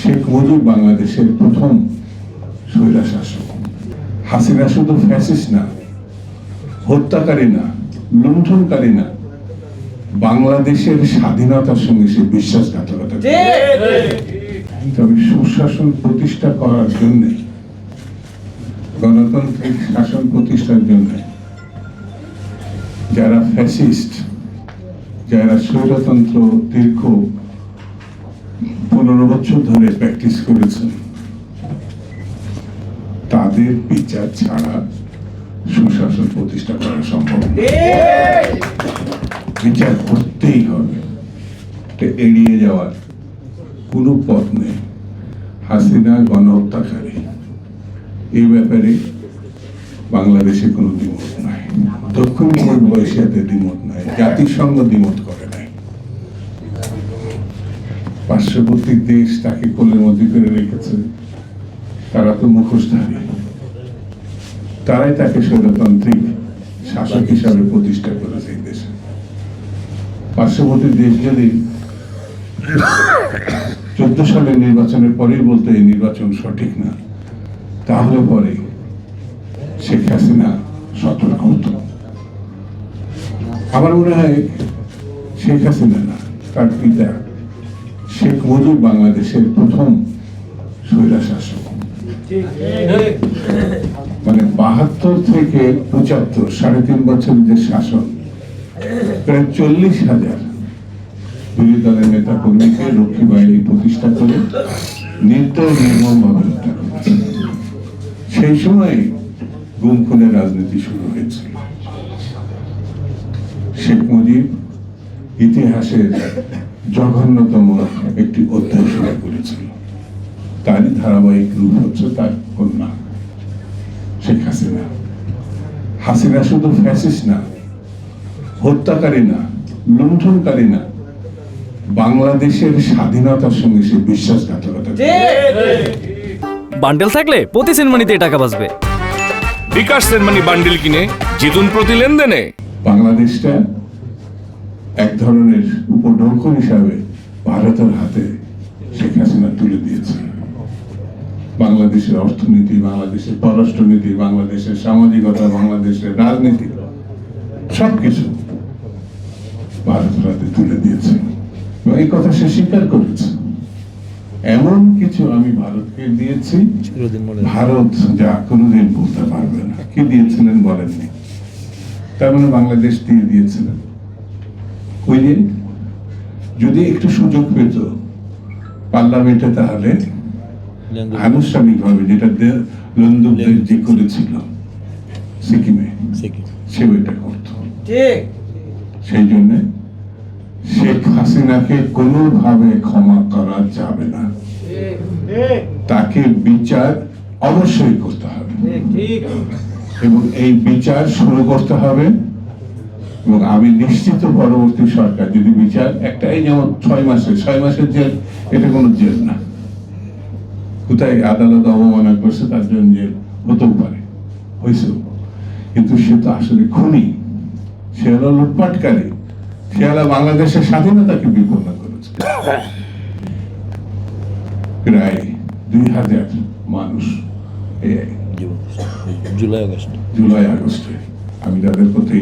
শেখ মুজিব বাংলাদেশের প্রথম স্বৈরশাসক। হাসিনা শুধু ফ্যাসিস্ট না, হত্যাকারী না, লুণ্ঠনকারী না, বাংলাদেশের স্বাধীনতার সঙ্গে সে বিশ্বাসঘাতকতা করে। তবে সুশাসন প্রতিষ্ঠা করার জন্য, গণতান্ত্রিক শাসন প্রতিষ্ঠার জন্য যারা ফ্যাসিস্ট, যারা স্বৈরতন্ত্র দীর্ঘ 15 বছর ধরে প্র্যাকটিস করেছেন, তাদের বিচার ছাড়া সুশাসন প্রতিষ্ঠা করা সম্ভব নয়। বিচার করতেই হবে, এড়িয়ে যাওয়ার কোনো পথ নেই। হাসিনা গণহত্যাকারী, এই ব্যাপারে বাংলাদেশে কোনো দ্বিমত নাই, দক্ষিণ পূর্ব এশিয়াতে দ্বিমত নাই, জাতিসংঘ দ্বিমত করে নাই। পার্শ্ববর্তী দেশ তাকে কোলের মধ্যে করে রেখেছে, তারা তো মুখোশধারী, তারাই তাকে স্বৈরতান্ত্রিক শাসক হিসাবে প্রতিষ্ঠা করেছে এই দেশে। পার্শ্ববর্তী দেশ যদি 14 সালের নির্বাচনের পরেই বলতে এই নির্বাচন সঠিক না, তাহলে পরে শেখ হাসিনা সতর্ক হতো। আমার মনে হয় শেখ হাসিনা না, তার পিতা শেখ মুজিব বাংলাদেশের প্রথম স্বৈরশাসক। মানে 72 থেকে 75, 3.5 বছরের যে শাসন, প্রায় 40,000 বিরোধী দলের নেতা কর্মীকে রক্ষী বাহিনী প্রতিষ্ঠা করে নির্মমভাবে হত্যা করেছে। সেই সময় গুম খুনের রাজনীতি শুরু হয়েছিল। শেখ মুজিব ইতিহাসের জঘন্যতম একটি অধ্যায় শুরু করেছিল, তারই ধারাবাহিক রূপ হচ্ছে তার কন্যা শেখ হাসিনা। হাসিনা শুধু ফ্যাসিস্ট না, হত্যাকারী না, লুণ্ঠনকারী না, বাংলাদেশের স্বাধীনতার সঙ্গে সে বিশ্বাসঘাতকতা করে। বান্ডেল থাকলে প্রতি সেনমানিতে টাকা বাঁচবে। বিকাশ সেনমানি বান্ডেল কিনে জিতুন প্রতি লেনদেনে। বাংলাদেশটা এক ধরনের উপঢৌকন হিসাবে ভারতের হাতে শেখ হাসিনা তুলে দিয়েছে। বাংলাদেশের অর্থনীতি, বাংলাদেশের পররাষ্ট্রনীতি, বাংলাদেশের সামাজিকতা, বাংলাদেশের রাজনীতি, সবকিছু ভারতের হাতে তুলে দিয়েছে। এই কথা সে স্বীকার করেছে। এমন কিছু আমি ভারতকে দিয়েছি, ভারত যা কোনোদিন বলতে পারবে না। কি দিয়েছিলেন বলেননি, তার মানে বাংলাদেশ দিয়ে দিয়েছিলেন। ওই যে যদি একটু সুযোগ পেত পার্লামেন্টে, তাহলে আনুষ্ঠানিকভাবে যেটা লন্দুকদের যে করেছিল সিকিমে, সে ওইটা করত। সেই জন্য শেখ হাসিনাকে কোনোভাবে ক্ষমা করা যাবে না, তাকে বিচার অবশ্যই করতে হবে এবং এই বিচার শুরু করতে হবে। এবং আমি নিশ্চিত পরবর্তী সরকার যদি বিচার একটাই, যেমন 6 মাসের জেল, এটা কোনো জেল না। কোথায় আদালত অবমাননা করছে তার জন্য জেল হতেও পারে, হয়েছে, কিন্তু সে তো আসলে খুনি, সে হলো লুটপাটকারী, সে হলো বাংলাদেশের স্বাধীনতাকে বিপন্ন করেছে। প্রায় 2000 মানুষ জুলাই আগস্টে, আমি তাদের প্রতি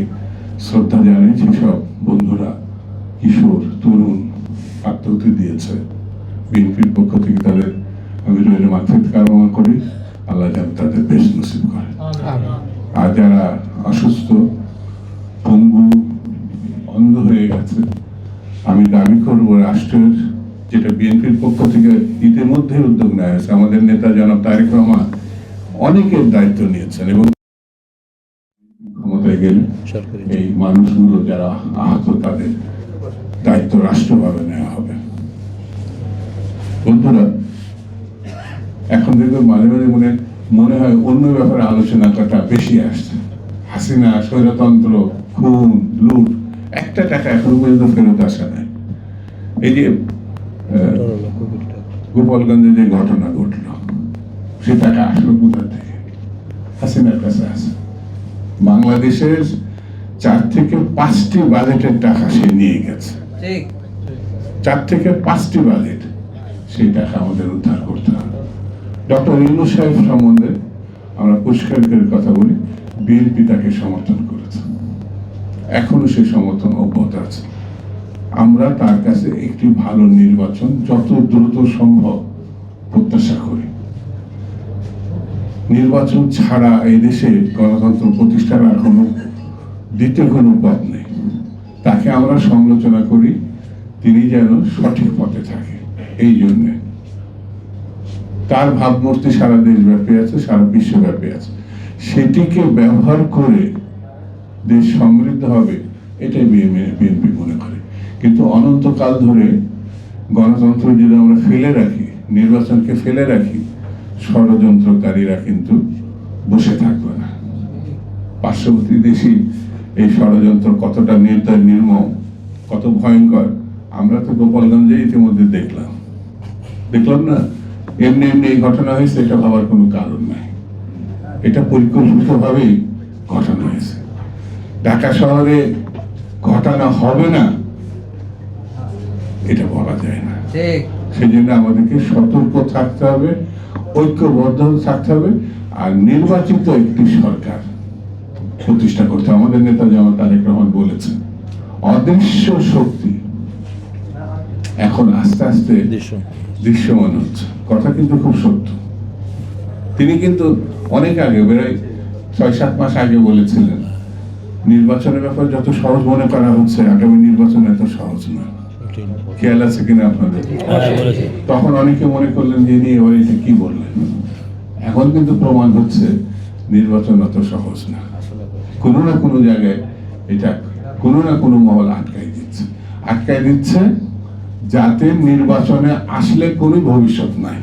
শ্রদ্ধা জানাই। যেসব বন্ধুরা কিশোর তরুণ আত্মহত্যা দিয়েছে, বিএনপির পক্ষ থেকে তাদের আমি রইলে মাগফিরাত কামনা করি, আল্লাহ যেন তাদের বেশ নসিব করে। আর যারা অসুস্থ, পঙ্গু, অন্ধ হয়ে গেছে, আমি দাবি করবো রাষ্ট্রের, যেটা বিএনপির পক্ষ থেকে ইতিমধ্যে উদ্যোগ নেওয়া হয়েছে, আমাদের নেতা জনাব তারেক রহমান অনেকের দায়িত্ব নিয়েছেন এবং ক্ষমতায় গেলে এই মানুষগুলো যারা আহত, তাদের দায়িত্ব রাষ্ট্রভাবে নেওয়া হবে। বন্ধুরা, এখন দেখবে মাঝে মাঝে মনে হয় অন্য ব্যাপারে আলোচনা করাটা বেশি আসছে। হাসিনা, স্বৈরতন্ত্র, খুন, লুট, একটা টাকা এখনো পর্যন্ত ফেরত আসা নাই। এই যে গোপালগঞ্জে যে ঘটনা ঘটলো, সে টাকা আসলো কোথা থেকে? হাসিনার কাছে আছে। বাংলাদেশের 4 থেকে 5টি বাজেটের টাকা সে নিয়ে গেছে। 4 থেকে 5টি বাজেট সেই টাকা আমাদের উদ্ধার করতে হবে। ডক্টর ইউনূস সাহেব সম্বন্ধে আমরা পরিষ্কার করে কথা বলি, বিএনপি তাকে সমর্থন করেছে, এখনো সেই সমর্থন অব্যাহত আছে। আমরা তার কাছে একটি ভালো নির্বাচন যত দ্রুত সম্ভব প্রত্যাশা করি। নির্বাচন ছাড়া এই দেশে গণতন্ত্র প্রতিষ্ঠার আর কোনো দ্বিতীয় কোনো পথ নেই। তাকে আমরা সমালোচনা করি, তিনি যেন সঠিক পথে থাকে। এই জন্যে তার ভাবমূর্তি সারা দেশব্যাপী আছে, সারা বিশ্বব্যাপী আছে। সেটিকে ব্যবহার করে দেশ সমৃদ্ধ হবে, এটাই বিএনপি মনে করে। কিন্তু অনন্তকাল ধরে গণতন্ত্র যদি আমরা ফেলে রাখি, নির্বাচনকে ফেলে রাখি, ষড়যন্ত্রকারীরা কিন্তু বসে থাকবে না। পার্শ্ববর্তী দেশে এই ষড়যন্ত্র কতটা নির্মম, কত ভয়ঙ্কর, আমরা তো গোপালগঞ্জে ইতিমধ্যে দেখলাম না। এমনি এই ঘটনা হয়েছে, এটা ভাবার কোনো কারণ নাই। এটা পরিকল্পিতভাবেই ঘটনা হয়েছে। ঢাকা শহরে ঘটনা হবে না এটা বলা যায় না। সেই জন্য আমাদেরকে সতর্ক থাকতে হবে, ঐক্যবদ্ধ থাকতে হবে, আর নির্বাচিত একটি সরকার প্রতিষ্ঠা করতে। আমাদের নেতা যেমন তারেক রহমান বলেছেন, অদৃশ্য শক্তি এখন আস্তে আস্তে দৃশ্যমান হচ্ছে। কথা কিন্তু খুব সত্য। তিনি কিন্তু অনেক আগে, প্রায় 6-7 মাস আগে বলেছিলেন, নির্বাচনের ব্যাপার যত সহজ মনে করা হচ্ছে, আগামী নির্বাচন এত সহজ না। খেয়াল আছে কিনা আপনাদের? তখন অনেকে মনে করলেন যে এবার এটা কি বললেন। এখন কিন্তু প্রমাণ হচ্ছে নির্বাচন অত সহজ না। কোনো না কোনো জায়গায় এটা কোনো না কোনো মহল আটকাই দিচ্ছে যাতে নির্বাচনে আসলে কোনো ভবিষ্যৎ নাই।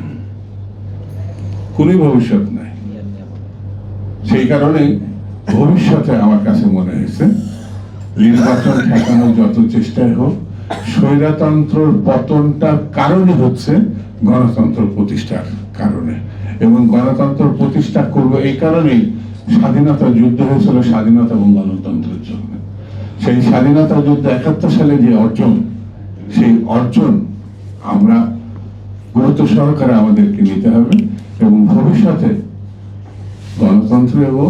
সেই কারণে ভবিষ্যতে আমার কাছে মনে হয়েছে নির্বাচন ঠেকানোর যত চেষ্টাই হোক, স্বৈরতন্ত্রের পতনটার কারণে হচ্ছে গণতন্ত্র প্রতিষ্ঠার কারণে। এবং গণতন্ত্র প্রতিষ্ঠা করবো এই কারণেই স্বাধীনতা যুদ্ধ হয়েছিল, স্বাধীনতা এবং গণতন্ত্রের জন্য। সেই স্বাধীনতা যুদ্ধ 71 সালে যে অর্জন, সেই অর্জন আমরা গুরুত্ব সহকারে আমাদেরকে নিতে হবে। এবং ভবিষ্যতে গণতন্ত্র এবং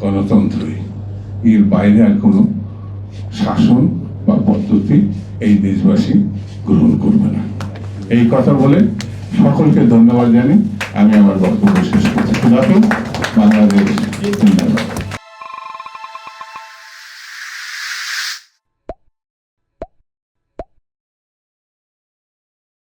গণতন্ত্রই, এর বাইরে আর কোনো শাসন বা পদ্ধতি এই দেশবাসী গ্রহণ করবে না। এই কথা বলে সকলকে ধন্যবাদ জানি আমি আমার বক্তব্য শেষ করছি। বাংলাদেশ জিন্দাবাদ।